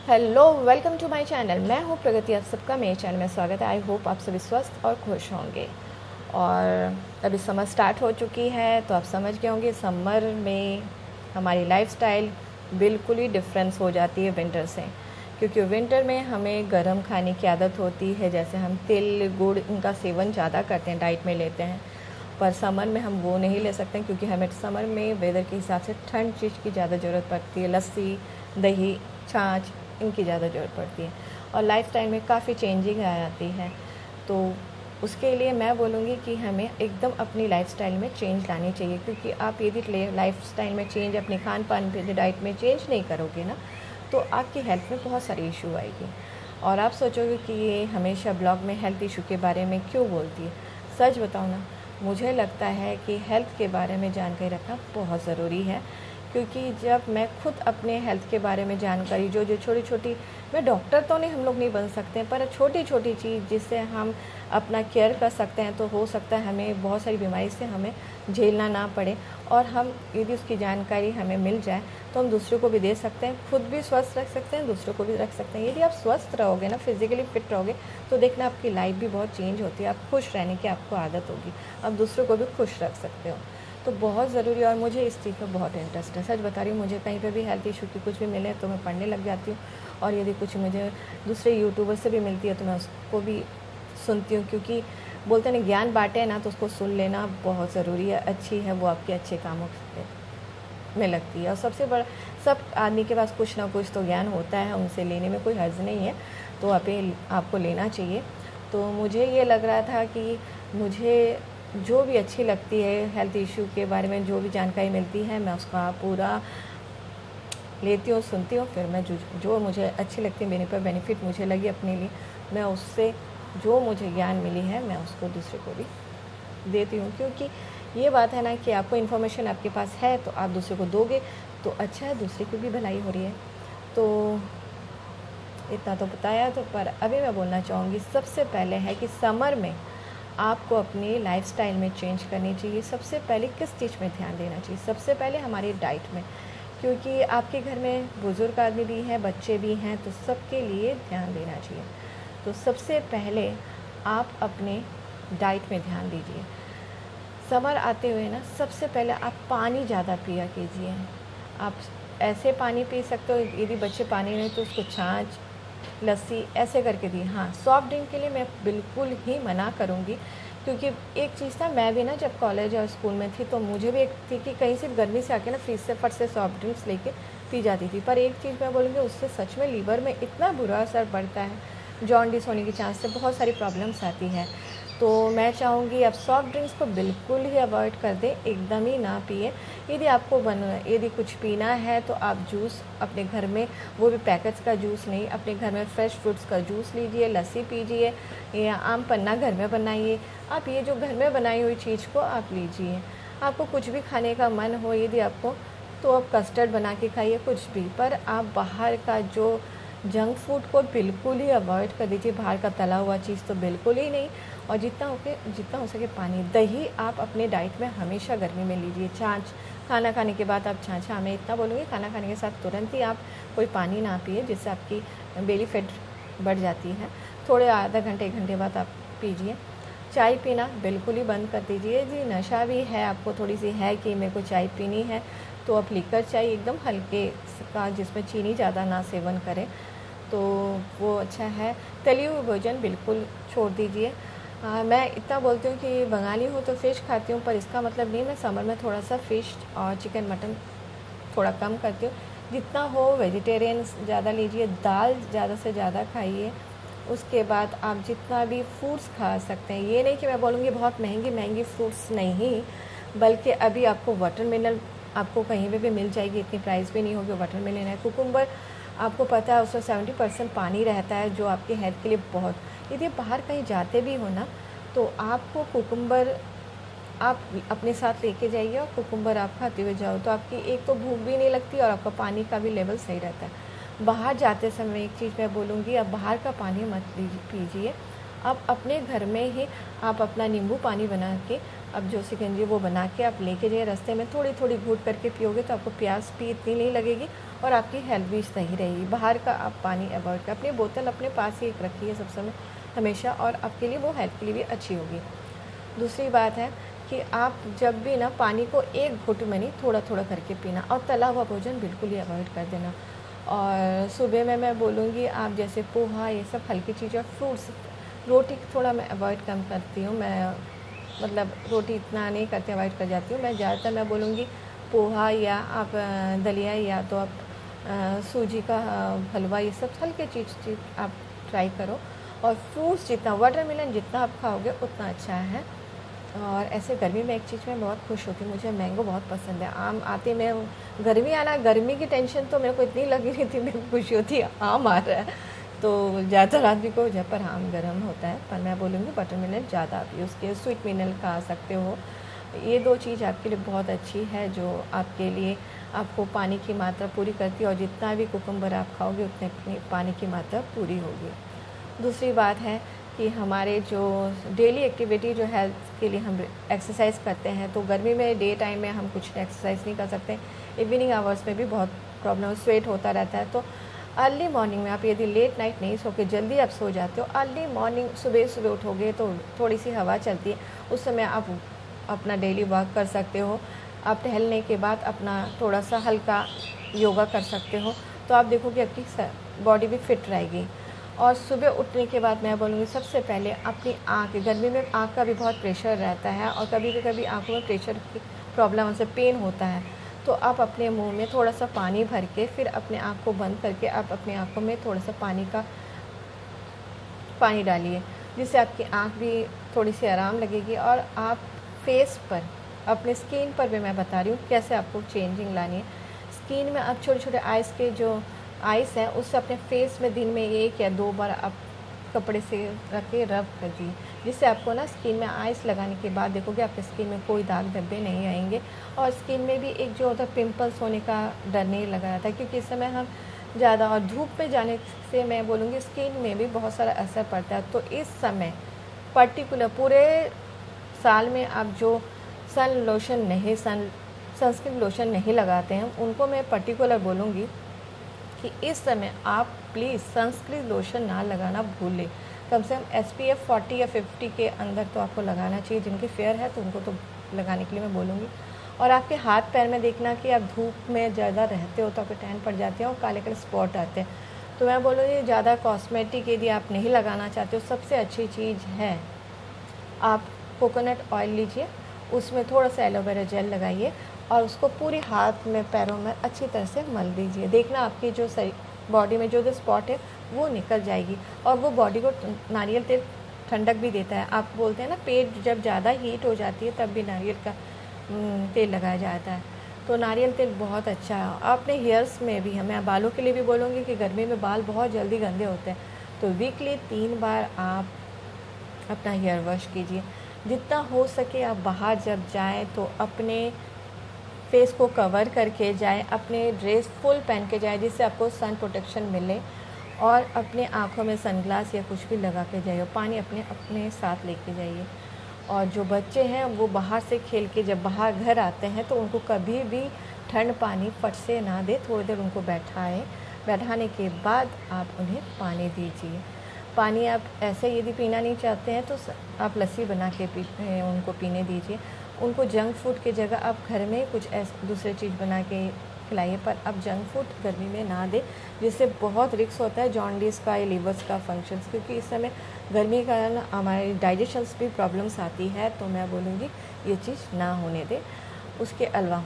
Hello, welcome to my channel. मैं हूँ प्रगति। आप सबका मेरे चैनल में स्वागत है। आई होप आप सभी स्वस्थ और खुश होंगे। और अभी समर स्टार्ट हो चुकी है, तो आप समझ गए होंगे समर में हमारी लाइफस्टाइल बिल्कुल ही डिफरेंस हो जाती है विंटर से। क्योंकि विंटर में हमें गर्म खाने की आदत होती है, जैसे हम तिल गुड़ इनका सेवन ज़्यादा करते हैं, डाइट में लेते हैं। पर समर में हम वो नहीं ले सकते, क्योंकि हमें समर में वेदर के हिसाब से ठंड चीज़ की ज़्यादा ज़रूरत पड़ती है। लस्सी, दही, छाछ इनकी ज़्यादा ज़रूरत पड़ती है। और लाइफस्टाइल में काफ़ी चेंजिंग आ जाती है। तो उसके लिए मैं बोलूँगी कि हमें एकदम अपनी लाइफस्टाइल में चेंज लानी चाहिए। क्योंकि आप यदि लाइफस्टाइल में चेंज, अपने खान पान पे, डाइट में चेंज नहीं करोगे ना, तो आपकी हेल्थ में बहुत सारी इशू आएगी। और आप सोचोगे कि ये हमेशा ब्लॉग में हेल्थ इशू के बारे में क्यों बोलती है। सच बताओ ना, मुझे लगता है कि हेल्थ के बारे में जानकारी रखना बहुत ज़रूरी है। क्योंकि जब मैं खुद अपने हेल्थ के बारे में जानकारी जो छोटी छोटी, मैं डॉक्टर तो नहीं, हम लोग नहीं बन सकते, पर छोटी छोटी चीज़ जिससे हम अपना केयर कर सकते हैं, तो हो सकता है हमें बहुत सारी बीमारी से हमें झेलना ना पड़े। और हम यदि उसकी जानकारी हमें मिल जाए तो हम दूसरों को भी दे सकते हैं, खुद भी स्वस्थ रख सकते हैं, दूसरों को भी रख सकते हैं। यदि आप स्वस्थ रहोगे ना, फिजिकली फिट रहोगे, तो देखना आपकी लाइफ भी बहुत चेंज होती है। आप खुश रहने की आपको आदत होगी, आप दूसरों को भी खुश रख सकते हो। तो बहुत ज़रूरी है। और मुझे इस चीज़ में बहुत इंटरेस्ट है। सच बता रही हूँ, मुझे कहीं पे भी हेल्थ इशू की कुछ भी मिले तो मैं पढ़ने लग जाती हूँ। और यदि कुछ मुझे दूसरे यूट्यूबर से भी मिलती है तो मैं उसको भी सुनती हूँ। क्योंकि बोलते हैं ना, ज्ञान बांटे ना, तो उसको सुन लेना बहुत ज़रूरी है। अच्छी है वो, आपके अच्छे कामों में लगती है। और सबसे बड़ा, सब आदमी के पास कुछ ना कुछ तो ज्ञान होता है, उनसे लेने में कोई हर्ज नहीं है। तो आपको लेना चाहिए। तो मुझे ये लग रहा था कि मुझे जो भी अच्छी लगती है हेल्थ इशू के बारे में, जो भी जानकारी मिलती है, मैं उसका पूरा लेती हूँ, सुनती हूँ। फिर मैं जो मुझे अच्छी लगती है, मेरे पर बेनिफिट मुझे लगी अपने लिए, मैं उससे जो मुझे ज्ञान मिली है मैं उसको दूसरे को भी देती हूँ। क्योंकि ये बात है ना कि आपको इन्फॉर्मेशन आपके पास है तो आप दूसरे को दोगे तो अच्छा है, दूसरे की भी भलाई हो रही है। तो इतना तो बताया। तो पर अभी मैं बोलना चाहूँगी, सबसे पहले है कि समर में आपको अपनी लाइफस्टाइल में चेंज करनी चाहिए। सबसे पहले किस चीज़ में ध्यान देना चाहिए? सबसे पहले हमारी डाइट में। क्योंकि आपके घर में बुज़ुर्ग आदमी भी हैं, बच्चे भी हैं, तो सबके लिए ध्यान देना चाहिए। तो सबसे पहले आप अपने डाइट में ध्यान दीजिए। समर आते हुए ना, सबसे पहले आप पानी ज़्यादा पिया कीजिए। आप ऐसे पानी पी सकते हो, यदि बच्चे पानी नहीं तो उसको छाछ, लस्सी ऐसे करके दी। हाँ, सॉफ्ट ड्रिंक के लिए मैं बिल्कुल ही मना करूँगी। क्योंकि एक चीज़ था, मैं भी ना जब कॉलेज और स्कूल में थी तो मुझे भी एक थी कि कहीं से गर्मी से आके ना फ्रिज से फट से सॉफ्ट ड्रिंक्स लेके पी जाती थी। पर एक चीज़ मैं बोलूँगी, उससे सच में लीवर में इतना बुरा असर पड़ता है, जॉन्डिस होने की चांस से बहुत सारी प्रॉब्लम्स आती हैं। तो मैं चाहूँगी आप सॉफ्ट ड्रिंक्स को बिल्कुल ही अवॉइड कर दें, एकदम ही ना पिए। यदि कुछ पीना है तो आप जूस अपने घर में, वो भी पैकेट्स का जूस नहीं, अपने घर में फ्रेश फ्रूट्स का जूस लीजिए, लस्सी पीजिए, या आम पन्ना घर में बनाइए। आप ये जो घर में बनाई हुई चीज़ को आप लीजिए। आपको कुछ भी खाने का मन हो यदि आपको, तो आप कस्टर्ड बना के खाइए, कुछ भी। पर आप बाहर का जो जंक फूड को बिल्कुल ही अवॉइड कर दीजिए। बाहर का तला हुआ चीज़ तो बिल्कुल ही नहीं। और जितना हो सके पानी, दही आप अपने डाइट में हमेशा गर्मी में लीजिए। छाछ, खाना खाने के बाद आप छाछ, हाँ मैं इतना बोलूँगी, खाना खाने के साथ तुरंत ही आप कोई पानी ना पिए, जिससे आपकी बेली फैट बढ़ जाती है। थोड़े आधा घंटे 1 घंटे बाद आप पीजिए। चाय पीना बिल्कुल ही बंद कर दीजिए। जी, नशा भी है, आपको थोड़ी सी है कि मेरे को चाय पीनी है, तो आप लिकर चाय एकदम हल्के का, जिसमें चीनी ज़्यादा ना सेवन करें, तो वो अच्छा है। तली हुई भोजन बिल्कुल छोड़ दीजिए। मैं इतना बोलती हूँ कि बंगाली हूँ तो फ़िश खाती हूँ, पर इसका मतलब नहीं मैं समर में थोड़ा सा फ़िश और चिकन मटन थोड़ा कम करती हूँ। जितना हो वेजिटेरियन ज़्यादा लीजिए, दाल ज़्यादा से ज़्यादा खाइए। उसके बाद आप जितना भी फ्रूट्स खा सकते हैं, ये नहीं कि मैं बोलूँगी बहुत महंगी महंगी फ्रूट्स नहीं, बल्कि अभी आपको वाटरमेलन आपको कहीं पे भी मिल जाएगी, इतनी प्राइस भी नहीं होगी। वाटरमेलन है, कुकुम्बर आपको पता है उसमें 70% पानी रहता है, जो आपके हेल्थ के लिए बहुत। यदि बाहर कहीं जाते भी हो ना, तो आपको कुकुम्बर आप अपने साथ लेके जाइए और कुकुम्बर आप खाते हुए जाओ, तो आपकी एक तो भूख भी नहीं लगती और आपका पानी का भी लेवल सही रहता है। बाहर जाते समय एक चीज़ मैं बोलूँगी, आप बाहर का पानी मत पीजिए। आप अपने घर में ही आप अपना नींबू पानी बना के, अब जो शिकंजी वो बना के आप लेके जाइए। रास्ते में थोड़ी थोड़ी घूट करके पियोगे तो आपको प्यास भी इतनी नहीं लगेगी और आपकी हेल्थ भी सही रहेगी। बाहर का आप पानी अवॉइड करें, अपनी बोतल अपने पास ही एक रखिए सब समय हमेशा, और आपके लिए वो हेल्थ के लिए भी अच्छी होगी। दूसरी बात है कि आप जब भी ना पानी को एक घुट में नहीं, थोड़ा थोड़ा करके पीना, और तला हुआ भोजन बिल्कुल ही अवॉइड कर देना। और सुबह में मैं बोलूँगी आप जैसे पोहा, ये सब हल्की चीज़ें, फ्रूट्स, रोटी थोड़ा मैं अवॉइड कम करती हूँ। मैं मतलब रोटी इतना नहीं करती, अवॉइड कर जाती हूँ। मैं ज़्यादातर मैं बोलूँगी पोहा, या आप दलिया, या तो आप सूजी का हलवा, ये सब हल्के चीज़ आप ट्राई करो। और फ्रूट्स जितना, वाटरमेलन जितना आप खाओगे उतना अच्छा है। और ऐसे गर्मी में एक चीज़ में बहुत खुश होती हूँ, मुझे मैंगो बहुत पसंद है। आम आते मैं, गर्मी आना, गर्मी की टेंशन तो मेरे को इतनी लगी नहीं थी, मेरे को खुशी होती है आम आ रहा है। तो ज़्यादातर आदमी को जब पर आम गर्म होता है, पर मैं बोलूँगी वाटरमेलन ज़्यादा आप यूज़ किए, स्वीट मिनल खा सकते हो। ये दो चीज़ आपके लिए बहुत अच्छी है, जो आपके लिए आपको पानी की मात्रा पूरी करती है, और जितना भी कुकुम्बर आप खाओगे उतने पानी की मात्रा पूरी होगी। दूसरी बात है कि हमारे जो डेली एक्टिविटी, जो हेल्थ के लिए हम एक्सरसाइज करते हैं, तो गर्मी में डे टाइम में हम कुछ एक्सरसाइज नहीं कर सकते, इवनिंग आवर्स में भी बहुत प्रॉब्लम, स्वेट होता रहता है। तो अर्ली मॉर्निंग में आप यदि लेट नाइट नहीं सो के जल्दी आप सो जाते हो, अर्ली मॉर्निंग सुबह सुबह उठोगे तो थोड़ी सी हवा चलती है, उस समय आप अपना डेली वॉक कर सकते हो। आप टहलने के बाद अपना थोड़ा सा हल्का योगा कर सकते हो, तो आप देखोगे आपकी बॉडी भी फिट रहेगी। और सुबह उठने के बाद मैं बोलूँगी सबसे पहले अपनी आँख, गर्मी में आँख का भी बहुत प्रेशर रहता है, और कभी आँखों में प्रेशर की प्रॉब्लम से पेन होता है, तो आप अपने मुंह में थोड़ा सा पानी भर के, फिर अपने आँख को बंद करके आप अपनी आँखों में थोड़ा सा पानी डालिए, जिससे आपकी आँख भी थोड़ी सी आराम लगेगी। और आप फेस पर, अपने स्किन पर भी मैं बता रही हूँ कैसे आपको चेंजिंग लानी है। स्किन में आप छोटे छोटे आइस के जो आइस है, उससे अपने फेस में दिन में 1 या 2 बार आप कपड़े से रख के रब कर दीजिए, जिससे आपको ना स्किन में आइस लगाने के बाद देखोगे आपके स्किन में कोई दाग धब्बे नहीं आएंगे, और स्किन में भी एक जो होता है पिंपल्स होने का डर नहीं लगा रहता है, क्योंकि इस समय हम ज़्यादा और धूप में जाने से मैं बोलूँगी स्किन में भी बहुत सारा असर पड़ता है। तो इस समय पर्टिकुलर पूरे साल में आप जो सनस्क्रीन लोशन नहीं लगाते हैं, उनको मैं पर्टिकुलर बोलूँगी कि इस समय आप प्लीज़ सनस्क्रीन लोशन ना लगाना भूलें। कम से कम SPF 40 या 50 के अंदर तो आपको लगाना चाहिए। जिनकी फेयर है तो उनको तो लगाने के लिए मैं बोलूँगी। और आपके हाथ पैर में देखना कि आप धूप में ज़्यादा रहते हो तो आपको टैन पड़ जाते हैं और काले काले स्पॉट आते हैं। तो मैं बोलूँगी ज़्यादा कॉस्मेटिक यदि आप नहीं लगाना चाहते हो, सबसे अच्छी चीज़ है आप कोकोनट ऑयल लीजिए, उसमें थोड़ा सा एलोवेरा जेल लगाइए और उसको पूरे हाथ में, पैरों में अच्छी तरह से मल दीजिए। देखना आपकी जो बॉडी में जो स्पॉट है वो निकल जाएगी। और वो बॉडी को नारियल तेल ठंडक भी देता है। आप बोलते हैं ना पेट जब ज़्यादा हीट हो जाती है तब भी नारियल का तेल लगाया जाता है, तो नारियल तेल बहुत अच्छा है। आपने हेयर्स में भी, मैं बालों के लिए भी बोलूँगी कि गर्मी में बाल बहुत जल्दी गंदे होते हैं, तो वीकली 3 बार आप अपना हेयर वॉश कीजिए। जितना हो सके आप बाहर जब जाएं तो अपने फेस को कवर करके जाएं, अपने ड्रेस फुल पहन के जाएं जिससे आपको सन प्रोटेक्शन मिले, और अपने आँखों में सनग्लास या कुछ भी लगा के जाइए। पानी अपने साथ लेके जाइए। और जो बच्चे हैं वो बाहर से खेल के जब बाहर घर आते हैं तो उनको कभी भी ठंड पानी फट से ना दे, थोड़ी देर उनको बैठाने के बाद आप उन्हें पानी दीजिए। पानी आप ऐसे यदि पीना नहीं चाहते हैं तो आप लस्सी बना के उनको पीने दीजिए। उनको जंक फूड की जगह आप घर में कुछ दूसरी चीज़ बना के खिलाइए, पर अब जंक फूड गर्मी में ना दे, जिससे बहुत रिस्क होता है जॉन्डिस का या लीवर्स का फंक्शंस, क्योंकि इस समय गर्मी के कारण हमारे डाइजेशंस भी प्रॉब्लम्स आती है। तो मैं बोलूँगी ये चीज़ ना होने दे। उसके अलावा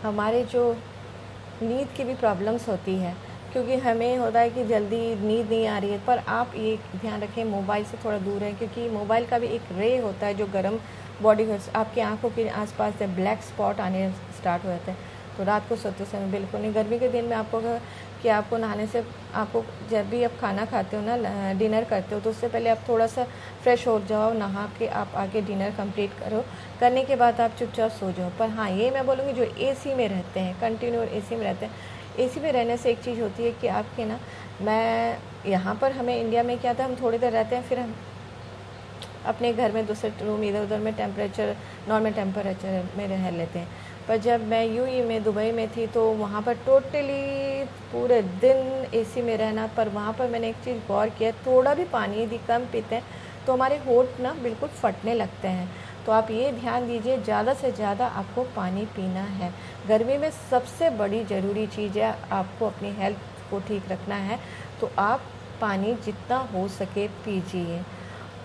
हमारे जो नींद की भी प्रॉब्लम्स होती है, क्योंकि हमें होता है कि जल्दी नींद नहीं आ रही है, पर आप ये ध्यान रखें मोबाइल से थोड़ा दूर रहें, क्योंकि मोबाइल का भी एक रे होता है जो गर्म बॉडी को, आपकी आंखों के आसपास से ब्लैक स्पॉट आने स्टार्ट हो जाते हैं। तो रात को सोते समय बिल्कुल नहीं। गर्मी के दिन में आपको नहाने से, आपको जब भी आप खाना खाते हो ना, डिनर करते हो, तो उससे पहले आप थोड़ा सा फ्रेश हो जाओ, नहा के आप आके डिनर कंप्लीट करो, करने के बाद आप चुपचाप सो जाओ। पर हाँ, ये मैं बोलूँगी जो AC में रहते हैं, कंटिन्यू AC में रहते हैं, AC में रहने से एक चीज़ होती है कि आपके ना, मैं यहाँ पर हमें इंडिया में क्या था, हम थोड़ी देर रहते हैं फिर हम अपने घर में दूसरे रूम इधर उधर में टेम्परेचर नॉर्मल टेम्परेचर में रह लेते हैं। पर जब मैं यूएई में दुबई में थी तो वहाँ पर टोटली पूरे दिन एसी में रहना, पर वहाँ पर मैंने एक चीज़ गौर किया, थोड़ा भी पानी यदि कम पीते हैं तो हमारे होंठ ना बिल्कुल फटने लगते हैं। तो आप ये ध्यान दीजिए, ज़्यादा से ज़्यादा आपको पानी पीना है। गर्मी में सबसे बड़ी ज़रूरी चीज़ है, आपको अपनी हेल्थ को ठीक रखना है तो आप पानी जितना हो सके पीजिए,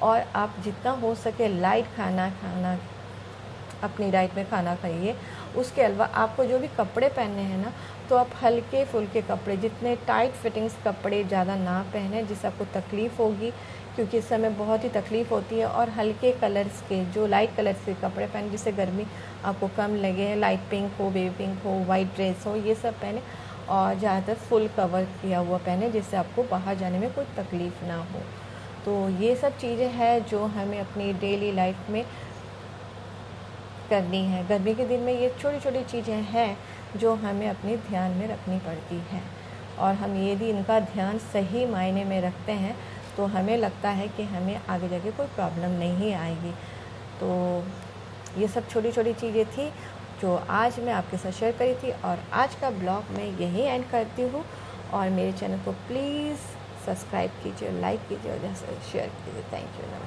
और आप जितना हो सके लाइट खाना अपनी डाइट में खाना खाइए। उसके अलावा आपको जो भी कपड़े पहनने हैं ना, तो आप हल्के फुल्के कपड़े, जितने टाइट फिटिंग्स कपड़े ज़्यादा ना पहने जिससे आपको तकलीफ़ होगी, क्योंकि इस समय बहुत ही तकलीफ़ होती है। और हल्के कलर्स के, जो लाइट कलर्स के कपड़े पहने जिससे गर्मी आपको कम लगे, लाइट पिंक हो, बेबी पिंक हो, वाइट ड्रेस हो, ये सब पहने। और ज़्यादातर फुल कवर किया हुआ पहने जिससे आपको बाहर जाने में कोई तकलीफ़ ना हो। तो ये सब चीज़ें हैं जो हमें अपनी डेली लाइफ में करनी है। गर्मी के दिन में ये छोटी छोटी चीज़ें हैं जो हमें अपने ध्यान में रखनी पड़ती हैं, और हम यदि इनका ध्यान सही मायने में रखते हैं तो हमें लगता है कि हमें आगे जाके कोई प्रॉब्लम नहीं आएगी। तो ये सब छोटी छोटी चीज़ें थी जो आज मैं आपके साथ शेयर करी थी, और आज का ब्लॉग मैं यहीं एंड करती हूँ। और मेरे चैनल को प्लीज़ सब्सक्राइब कीजिए, लाइक कीजिए और शेयर कीजिए। Thank you.